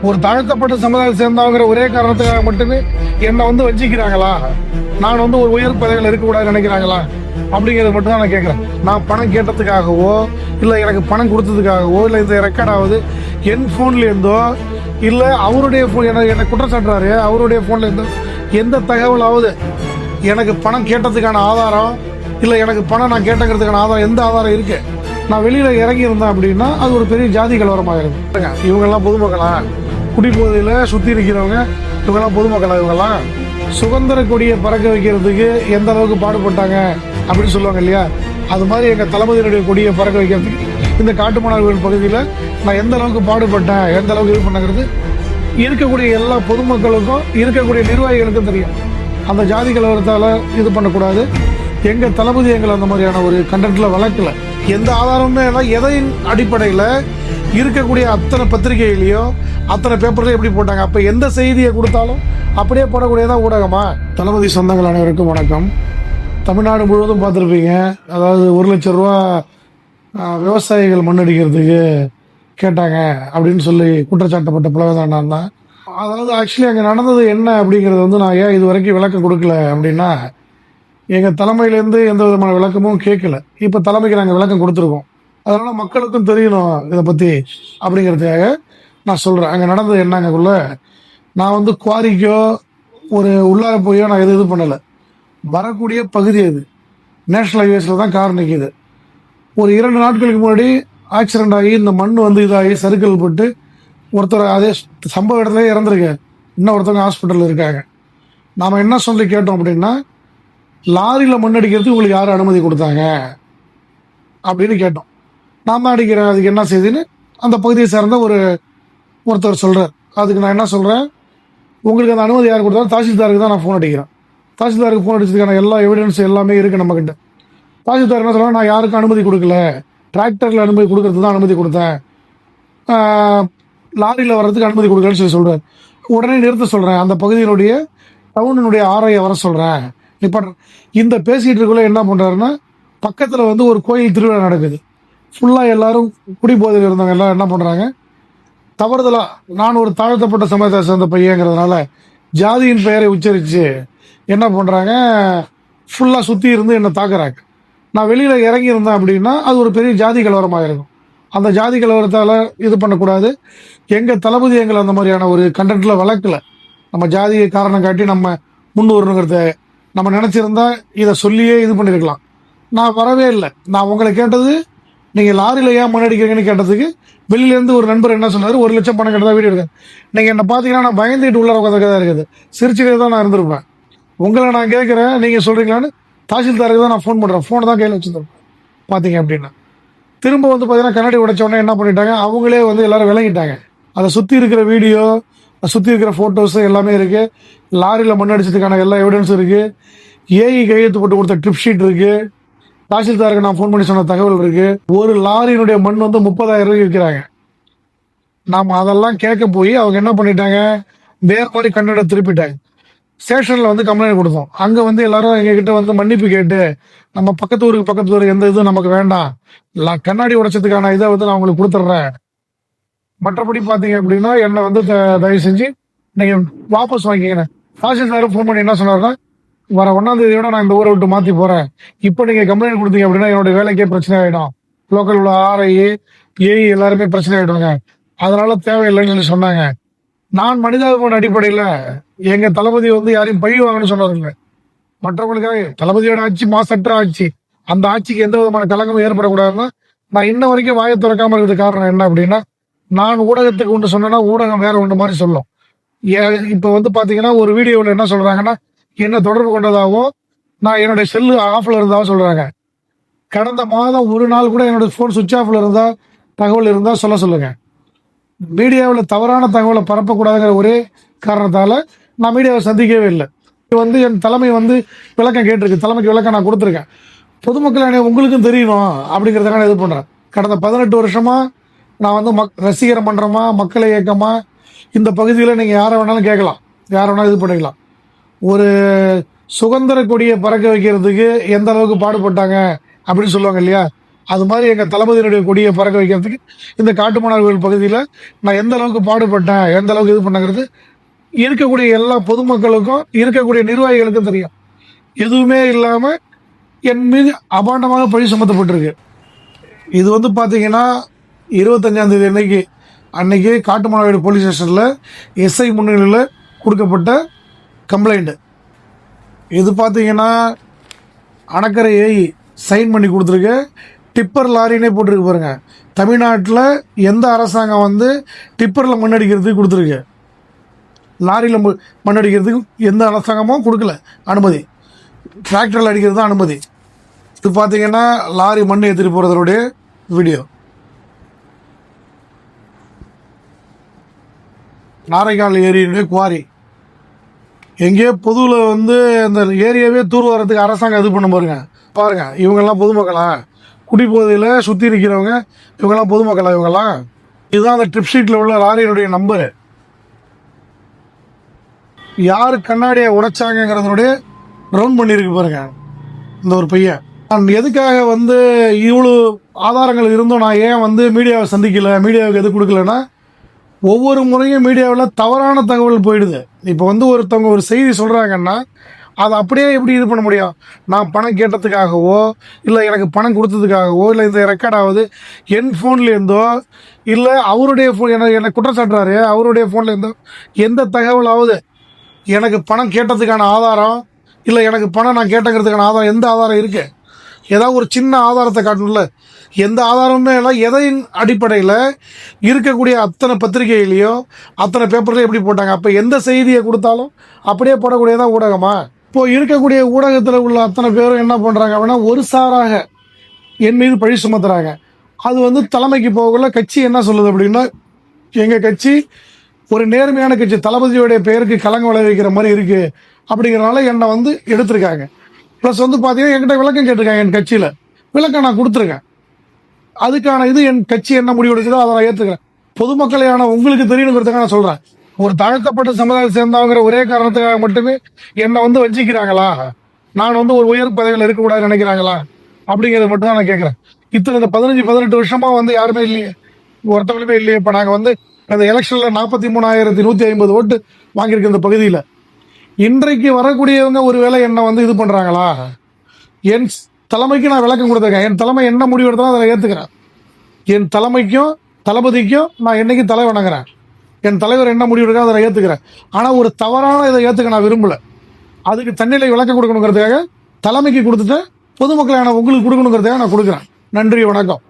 ஒரு தாழ்த்தப்பட்ட சமுதாயத்தை சேர்ந்தவங்கிற ஒரே காரணத்துக்காக மட்டுமே என்னை வந்து வஞ்சிக்கிறாங்களா, நான் வந்து ஒரு உயர் பதவியில் இருக்கக்கூடாது நினைக்கிறாங்களா அப்படிங்கிறது மட்டும் தான் நான் கேட்குறேன். நான் பணம் கேட்டதுக்காகவோ இல்லை எனக்கு பணம் கொடுத்ததுக்காகவோ இல்லை இந்த ரெக்கார்டாவது என் ஃபோன்லேருந்தோ இல்லை அவருடைய ஃபோன் என்னை குற்றம் சாட்டுறாரு, அவருடைய ஃபோன்லேருந்தோ எந்த தகவலாவது எனக்கு பணம் கேட்டதுக்கான ஆதாரம் இல்லை எனக்கு பணம் நான் கேட்டங்கிறதுக்கான ஆதாரம் எந்த ஆதாரம் இருக்கு? நான் வெளியில் இறங்கி இருந்தேன் அப்படின்னா அது ஒரு பெரிய ஜாதி கலவரமாக இருக்கும். இவங்கெல்லாம் பொதுமக்களா? குடிபோதையில் சுற்றி இருக்கிறவங்க இவங்கெல்லாம் பொதுமக்களா? இவங்கெல்லாம் சுதந்திர கொடியை பறக்க வைக்கிறதுக்கு எந்த அளவுக்கு பாடுபட்டாங்க அப்படின்னு சொல்லுவாங்க இல்லையா, அது மாதிரி எங்கள் தளபதியினுடைய கொடியை பறக்க வைக்கிறதுக்கு இந்த காட்டுமன்னார் கோவில் பகுதியில் நான் எந்த அளவுக்கு பாடுபட்டேன், எந்த அளவுக்கு இது பண்ணங்கிறது இருக்கக்கூடிய எல்லா பொதுமக்களுக்கும் இருக்கக்கூடிய நிர்வாகிகளுக்கும் தெரியும். அந்த ஜாதி கலவரத்தால் இது பண்ணக்கூடாது. எங்கள் தளபதி எங்களை அந்த மாதிரியான ஒரு கண்டென்ட்டில் வளர்க்கல. எந்த ஆதாரமுமே எதையின் அடிப்படையில் இருக்கக்கூடிய அத்தனை பத்திரிகையிலையோ அத்தனை பேப்பர்லையும் எப்படி போட்டாங்க? அப்போ எந்த செய்தியை கொடுத்தாலும் அப்படியே போடக்கூடியதான் ஊடகமா? தளபதி சொந்தங்கள் அனைவருக்கும் வணக்கம். தமிழ்நாடு முழுவதும் பார்த்துருப்பீங்க. அதாவது 1 லட்சம் ரூபா விவசாயிகள் மண்ணடிக்கிறதுக்கு கேட்டாங்க அப்படின்னு சொல்லி குற்றச்சாட்டப்பட்ட பிளவுதான் நான் தான். அதாவது ஆக்சுவலி அங்கே நடந்தது என்ன அப்படிங்கிறது வந்து நான் ஏன் இது வரைக்கும் விளக்கம் கொடுக்கல அப்படின்னா, எங்கள் தலைமையிலேருந்து எந்த விதமான விளக்கமும் கேட்கல. இப்போ தலைமைக்கு நாங்கள் விளக்கம் கொடுத்துருக்கோம். அதனால் மக்களுக்கும் தெரியணும் இதை பற்றி அப்படிங்கிறதுக்காக நான் சொல்கிறேன். அங்கே நடந்தது என்னங்கக்குள்ள, நான் வந்து குவாரிக்கோ ஒரு உள்ளார போயோ நான் இது பண்ணலை. வரக்கூடிய பகுதி அது நேஷ்னல் ஹைவேஸில் தான் கார் நிற்கிது. ஒரு 2 நாட்களுக்கு முன்னாடி ஆக்சிடென்ட் ஆகி இந்த மண் வந்து இதாகி சறுக்கல் போட்டு ஒருத்தர் அதே சம்பவ இடத்துல இறந்துருக்காரு. இன்னும் ஒருத்தவங்க ஹாஸ்பிட்டலில் இருக்காங்க. நாம் என்ன சொல்லி கேட்டோம் அப்படின்னா, லாரியில் மண் அடிக்கிறதுக்கு உங்களுக்கு யார் அனுமதி கொடுத்தாங்க அப்படின்னு கேட்டோம். நான் தான் அடிக்கிறேன், அதுக்கு என்ன செய்யுதுன்னு அந்த பகுதியை சேர்ந்த ஒருத்தர் சொல்கிறார். அதுக்கு நான் என்ன சொல்கிறேன், உங்களுக்கு அந்த அனுமதி யார் கொடுத்தாலும் தாசில்தாருக்கு தான் நான் ஃபோன் அடிக்கிறேன். தாசில்தாருக்கு ஃபோன் அடிச்சதுக்கான எல்லா எவிடன்ஸ் எல்லாமே இருக்குது நம்மக்கிட்ட. தாசில்தார் என்ன சொல்கிறாங்க, நான் யாருக்கும் அனுமதி கொடுக்கல, டிராக்டரில் அனுமதி கொடுக்கறது தான் அனுமதி கொடுத்தேன், லாரியில் வர்றதுக்கு அனுமதி கொடுக்கலன்னு சொல்லி சொல்கிறார். உடனே நிறுத்த சொல்கிறேன், அந்த பகுதியினுடைய டவுனுடைய ஆர்ஐயை வர சொல்கிறேன். இப்போ இந்த பேசிகிட்டு இருக்கக்குள்ள என்ன பண்ணுறாருன்னா, பக்கத்தில் வந்து ஒரு கோயில் திருவிழா நடக்குது. ஃபுல்லாக எல்லாரும் குடிபோதையில் இருந்தவங்க எல்லாம் என்ன பண்ணுறாங்க, தவறுதலாக நான் ஒரு தாழ்த்தப்பட்ட சமயத்தை சேர்ந்த பையங்கிறதுனால ஜாதியின் பெயரை உச்சரித்து என்ன பண்ணுறாங்க, ஃபுல்லாக சுற்றி இருந்து என்னை தாக்குறாங்க. நான் வெளியில் இறங்கி இருந்தேன் அப்படின்னா அது ஒரு பெரிய ஜாதி கலவரமாக இருக்கும். அந்த ஜாதி கலவரத்தால் இது பண்ணக்கூடாது. எங்கள் தளபதி எங்களை அந்த மாதிரியான ஒரு கண்டென்ட்டில் வளர்க்கல. நம்ம ஜாதியை காரணம் காட்டி நம்ம முன்னூறுங்கிறத நம்ம நினச்சிருந்தா இதை சொல்லியே இது பண்ணியிருக்கலாம். நான் வரவே இல்லை. நான் உங்களை கேட்டது, நீங்கள் லாரியில் ஏன் மண் அடிக்கிறீங்கன்னு கேட்டதுக்கு வெளியிலேருந்து ஒரு நண்பர் என்ன சொன்னார், 1 லட்சம் பணம் கேட்டதா வீடியோ எடுக்க. நீங்கள் என்னை பார்த்தீங்கன்னா நான் பயந்துட்டு உள்ள உட்காந்துக்கதான் இருக்குது, சிரிச்சுக்கிட்டே தான் நான் இருந்திருப்பேன். உங்களை நான் கேட்குறேன், நீங்கள் சொல்கிறீங்களான்னு தாசில்தாருக்கு தான் நான் ஃபோன் பண்ணுறேன். ஃபோனை தான் கையில் வச்சுருந்தேன் பார்த்தீங்க அப்படின்னா. திரும்ப வந்து பார்த்தீங்கன்னா கண்ணாடி உடைச்ச உடனே என்ன பண்ணிட்டாங்க, அவங்களே வந்து எல்லோரும் விளங்கிட்டாங்க. அதை சுற்றி இருக்கிற வீடியோ, சுற்றி இருக்கிற ஃபோட்டோஸு எல்லாமே இருக்குது. லாரியில் மண் அடிச்சதுக்கான எல்லா எவிடன்ஸும் இருக்குது. ஏஇ கையெழுத்து போட்டு கொடுத்த ட்ரிப் ஷீட் இருக்குது. தாசில்தாருக்கு நான் ஃபோன் பண்ணி சொன்ன தகவல் இருக்குது. ஒரு லாரியினுடைய மண் வந்து 30,000 ரூபாய்க்கு விற்கிறாங்க. நாம் அதெல்லாம் கேட்க போய் அவங்க என்ன பண்ணிட்டாங்க, வேறு மாதிரி கண்ணோட திருப்பிட்டாங்க. ஸ்டேஷனில் வந்து கம்ப்ளைண்ட் கொடுத்தோம். அங்கே வந்து எல்லாரும் எங்ககிட்ட வந்து மன்னிப்பு கேட்டு, நம்ம பக்கத்து ஊருக்கு எந்த இதுவும் நமக்கு வேண்டாம், கண்ணாடி உடைச்சதுக்கான இதை வந்து நான் உங்களுக்கு கொடுத்துட்றேன், மற்றபடி பார்த்தீங்க அப்படின்னா என்னை வந்து தயவு செஞ்சு நீங்கள் வாபஸ் வாங்கிக்கங்க. தாசில்தாரும் ஃபோன் பண்ணி என்ன சொன்னார்னா, வர 1ஆம் தேதியோட நான் இந்த ஊரை விட்டு மாற்றி போகிறேன், இப்போ நீங்கள் கம்ப்ளைண்ட் கொடுத்தீங்க அப்படின்னா என்னோடய வேலைக்கே பிரச்சனை ஆகிடும், லோக்கல் உள்ள ஆர்ஐ ஏஇ எல்லாருமே பிரச்சனை ஆகிடுவாங்க, அதனால தேவையில்லைன்னு சொல்லி சொன்னாங்க. நான் மனிதாபிமான அடிப்படையில் எங்கள் தளபதி வந்து யாரையும் பழி வாங்கன்னு சொன்னதில்லை. மற்றவங்களுக்காக தளபதியோட ஆட்சி மாசற்ற ஆட்சி, அந்த ஆட்சிக்கு எந்த விதமான கலங்கமும் ஏற்படக்கூடாதுன்னா நான் இன்ன வரைக்கும் வாயை திறக்காமல் இருக்கிறது காரணம் என்ன அப்படின்னா, நான் ஊடகத்துக்கு ஒன்று சொன்னேன்னா ஊடகம் வேற ஒன்று மாதிரி சொல்லும். இப்போ வந்து பார்த்தீங்கன்னா ஒரு வீடியோவில் என்ன சொல்கிறாங்கன்னா, என்ன தொடர்பு கொண்டதாகவும் நான் என்னுடைய செல்லு ஆஃபில் இருந்தாலும் சொல்கிறாங்க. கடந்த மாதம் ஒரு நாள் கூட என்னோட ஃபோன் சுவிட்ச் ஆஃபில் இருந்தால் தகவல் இருந்தால் சொல்லுங்கள். மீடியாவில் தவறான தகவலை பரப்பக்கூடாதுங்கிற ஒரே காரணத்தால் நான் மீடியாவை சந்திக்கவே இல்லை. இது வந்து என் தலைமை வந்து விளக்கம் கேட்டிருக்கு, தலைமைக்கு விளக்கம் நான் கொடுத்துருக்கேன். பொதுமக்கள் உங்களுக்கும் தெரியணும் அப்படிங்கிறதுக்காக நான் இது பண்ணுறேன். கடந்த 18 வருஷமாக நான் வந்து ரசிகர மன்றமா, மக்களை இயக்கமா, இந்த பகுதியில் நீங்கள் யாரை வேணாலும் கேட்கலாம், யாரை வேணாலும் இது பண்ணிக்கலாம். ஒரு சுதந்திர கொடியை பறக்க வைக்கிறதுக்கு எந்த அளவுக்கு பாடுபட்டாங்க அப்படின்னு சொல்லுவாங்க இல்லையா, அது மாதிரி எங்கள் தளபதியினுடைய கொடியை பறக்க வைக்கிறதுக்கு இந்த காட்டுமன்னார் கோயில் பகுதியில் நான் எந்த அளவுக்கு பாடுபட்டேன், எந்த அளவுக்கு இது பண்ணங்கிறது இருக்கக்கூடிய எல்லா பொதுமக்களுக்கும் இருக்கக்கூடிய நிர்வாகிகளுக்கும் தெரியும். எதுவுமே இல்லாமல் என் மீது அபாண்டமாக பழி சுமத்தப்பட்டிருக்கு. இது வந்து பார்த்தீங்கன்னா 25ஆம் தேதி அன்னைக்கு காட்டுமன்னார் போலீஸ் ஸ்டேஷனில் எஸ்ஐ முன்னிலையில் கொடுக்கப்பட்ட கம்ப்ளைண்ட்டு. இது பார்த்தீங்கன்னா அணக்கரை ஏஇ சைன் பண்ணி கொடுத்துருக்கு. டிப்பர் லாரினே போட்டிருக்கு பாருங்க. தமிழ்நாட்டில் எந்த அரசாங்கம் வந்து டிப்பரில் மண்ணடிக்கிறதுக்கு கொடுத்துருக்கு? லாரியில் மண்ணடிக்கிறதுக்கு எந்த அரசாங்கமும் கொடுக்கல அனுமதி. டிராக்டரில் அடிக்கிறது தான் அனுமதி. இது பார்த்தீங்கன்னா லாரி மண் ஏற்றிட்டு போகிறதோடைய வீடியோ. நாரைக்கால் ஏரியினுடைய குவாரி எங்கேயோ பொதுவில் வந்து அந்த ஏரியாவே தூர் வரதுக்கு அரசாங்கம் இது பண்ண பாருங்க. இவங்கெல்லாம் பொதுமக்களா? குடிபோதையில் சுற்றி இருக்கிறவங்க இவங்கெல்லாம் பொதுமக்களா? இவங்கெல்லாம் இதுதான் அந்த ட்ரிப் ஷீட்டில் உள்ள லாரியினுடைய நம்பரு. யார் கண்ணாடியை உடைச்சாங்கிறதுனுடைய ரவுண்ட் பண்ணியிருக்கு பாருங்க இந்த ஒரு பையன். நான் எதுக்காக வந்து இவ்வளோ ஆதாரங்கள் இருந்தும் நான் ஏன் வந்து மீடியாவை சந்திக்கலை, மீடியாவுக்கு எது கொடுக்கலன்னா, ஒவ்வொரு முறையும் மீடியாவில் தவறான தகவல் போயிடுது. இப்போ வந்து ஒருத்தவங்க ஒரு செய்தி சொல்கிறாங்கன்னா அதை அப்படியே எப்படி இது பண்ண முடியும்? நான் பணம் கேட்டதுக்காகவோ இல்லை எனக்கு பணம் கொடுத்ததுக்காகவோ இல்லை இந்த ரெக்கார்ட் ஆகுது என் ஃபோன்லேருந்தோ இல்லை அவருடைய ஃபோன் எனக்கு குற்றச்சாட்டுறாரு அவருடைய ஃபோன்லேருந்தோ எந்த தகவலாவது எனக்கு பணம் கேட்டதுக்கான ஆதாரம் இல்லை எனக்கு பணம் நான் கேட்டங்கிறதுக்கான ஆதாரம் எந்த ஆதாரம் இருக்குது? ஏதாவது ஒரு சின்ன ஆதாரத்தை காட்டணும்ல. எந்த ஆதாரமுமே இல்லை. எதையின் அடிப்படையில் இருக்கக்கூடிய அத்தனை பத்திரிகையிலையோ அத்தனை பேப்பர்லையும் எப்படி போட்டாங்க? அப்போ எந்த செய்தியை கொடுத்தாலும் அப்படியே போடக்கூடியதான் ஊடகமா? இப்போது இருக்கக்கூடிய ஊடகத்தில் உள்ள அத்தனை பேரும் என்ன பண்ணுறாங்க அப்படின்னா ஒரு சாராக என் மீது பழி சுமத்துறாங்க. அது வந்து தலைமைக்கு போகல. கட்சி என்ன சொல்லுது அப்படின்னா, எங்கள் கட்சி ஒரு நேர்மையான கட்சி, தளபதியோடைய பெயருக்கு கலங்க விளைவிக்கிற மாதிரி இருக்குது அப்படிங்கிறனால என்னை வந்து எடுத்திருக்காங்க. ப்ளஸ் வந்து பார்த்தீங்கன்னா என்கிட்ட விளக்கம் கேட்டிருக்காங்க. என் கட்சியில் விளக்கம் நான் கொடுத்துருக்கேன். அதுக்கான இது என் கட்சி என்ன முடிவு எடுக்குதோ அதை நான் ஏற்றுக்கிறேன். பொதுமக்களையான உங்களுக்கு தெரியணுங்கிறதுக்காக நான் சொல்கிறேன். ஒரு தாழ்த்தப்பட்ட சமுதாயத்தை சேர்ந்தவங்கிற ஒரே காரணத்துக்காக மட்டுமே என்னை வந்து வஞ்சிக்கிறாங்களா, நான் வந்து ஒரு உயர் பதவியில் இருக்கக்கூடாதுன்னு நினைக்கிறாங்களா அப்படிங்கிறத மட்டும் தான் நான் கேட்குறேன். இத்தனை இந்த 15-18 வருஷமாக வந்து யாருமே இல்லையே, ஒருத்தவங்களுமே இல்லையே. இப்போ நாங்கள் வந்து அந்த எலெக்ஷனில் 43,150 ஓட்டு வாங்கியிருக்க இந்த பகுதியில் இன்றைக்கு வரக்கூடியவங்க ஒருவேளை என்னை வந்து இது பண்ணுறாங்களா? என் தலைமைக்கு நான் விளக்கம் கொடுத்துருக்கேன். என் தலைமை என்ன முடிவு எடுத்தாலும் அதை ஏற்றுக்கிறேன். என் தலைமைக்கும் தளபதிக்கும் நான் என்னைக்கு தலை வணங்குறேன். என் தலைவர் என்ன முடிவு எடுக்க அதை ஏற்றுக்கிறேன். ஆனால் ஒரு தவறான இதை ஏற்றுக்க நான் விரும்பலை. அதுக்கு தன்னிலை விளக்கம் கொடுக்கணுங்கிறதுக்காக தலைமைக்கு கொடுத்துட்டு பொதுமக்களான உங்களுக்கு கொடுக்கணுங்கிறதுக்காக நான் கொடுக்குறேன். நன்றி, வணக்கம்.